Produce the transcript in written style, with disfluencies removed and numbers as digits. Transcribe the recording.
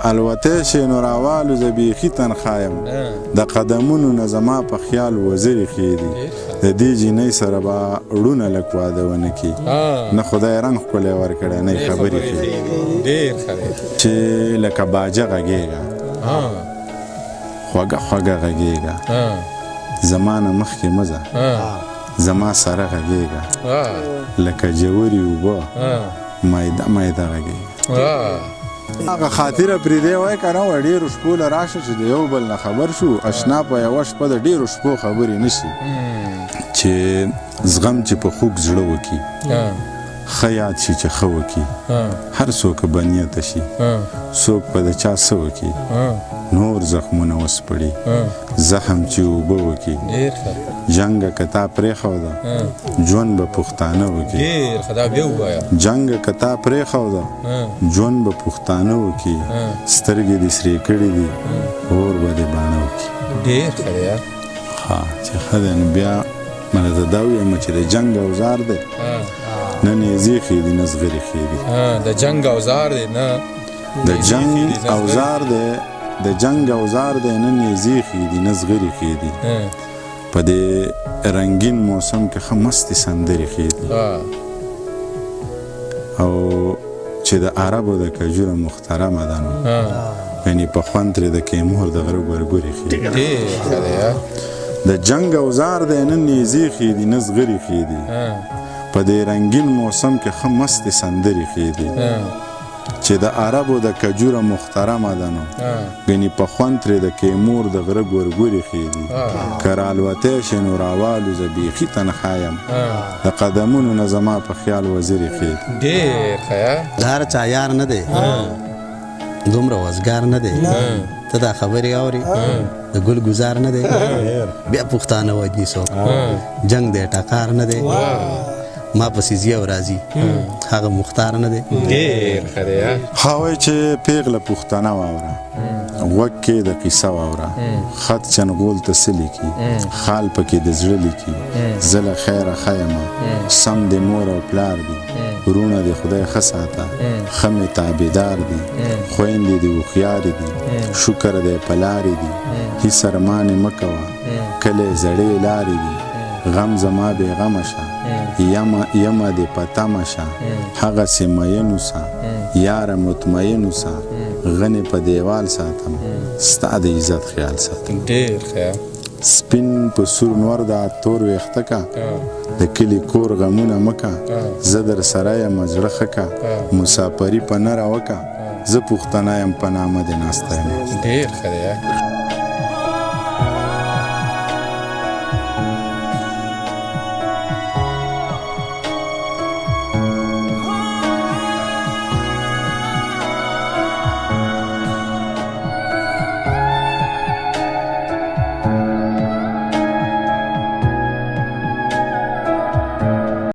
الوتی شي نو راوالو زه بیخي تنخوا یم د قدمونو نه زما په خیال وزرې ښې دي د دې جینۍ سره به ړونه لږ واده ونه کړي نه خدای رنګ ښکلی ورکړی نه یې خبرې ښې چې لکه باجه غږېږه خوږه خوږه غږېږه زما نه مخکې مه ځه زما سره غږېږه لکه جوړې اوبه مایده مایده غږېږه هغه خاطره پرېږدی وایي که نه وه ډېرو شپو له راشه چې د یو بل نه خبر شو اشنا په یوه شپه د ډېرو شپو خبرې نه شي چې زغم چې په خوږ زړه وکړي ښه یاد شي چې ښه وکړي هر څوک به نیته شي څوک به د چا څه وکړي نور زخمونه وسپړي زخم چې اوبه وکړي جنګه که تا پرېښوده ژوند به پښتانه وکړي جنګه که تا پرېښوده ژوند به پښتانه وکړي سترګې دې سرې کړي دي اور به دې باڼه وکړي ها چې ښه دی نو بیا مله زه دا ویم چې د جنګ اوزار دی نه نیزې ښې دي نه زغرې ښې دي د جنګ اوزار دی نه د جنګ اوزار دی د جنګ اوزار دی نه نیزې ښې دي نه زغرې ښې دي په دې رنګین موسم کې ښه مستې سندرې ښې دي او چې د عربو د کجوره محترمه ده نو یعنې په خوند ترې د کیمور د غره ګورګورې ښې دي د جنګ اوزار دی نه نیزې ښې دي نه زغرې ښې دي په دې رنګین موسم کې ښه مستې سندرې ښې دي چې د عربو د کجوره محترمه ده نو ګنې په خوند ترې د کیمور د غره ګورګورې ښې دي که رالوتی شي نو راوالو زه بیخي تنخوا یم د قدمونو نه زما په خیال وزرې ښې دي ډېر ښه د هر چا یار نه دی دومره وزګار نه دی ته دا خبرې اورې د ګل ګزار نه دی بیا پښتانه وجني څوک جنګ دی ټکار نه دی ما پسې ځي او راځي هغه مختار نه دی ډېر ښه دی هوای چې پیغله پښتانه واوره غوږ کې د قیصه واوره خط چنغول ته څه لیکي خال پکې د زړه لیکي زه له خیره ښه یمه سم د مور او پلار دي وروڼه د خدای ښه ساته ښه مې تابعدار دي خویندې دې هوښیارې دي شکر دی په لارې دي هېڅ ارمانې مه کوه کلی زړې لارې دي غم زما بې غمه شه یمه دې په تمه شه هغسې مین اوسه یاره مطمئن اوسه غنې په دیوال ساتم ستا د عزت خیال ساتم ډېر ښه سپین په سور نور د تور ویښته کا د کلي کور غمونه مه کا زه در سره یم زړه ښه کا مسافري په نه راوکه زه پښتنه یم په نامه دې ناسته یم ډېر ښه دی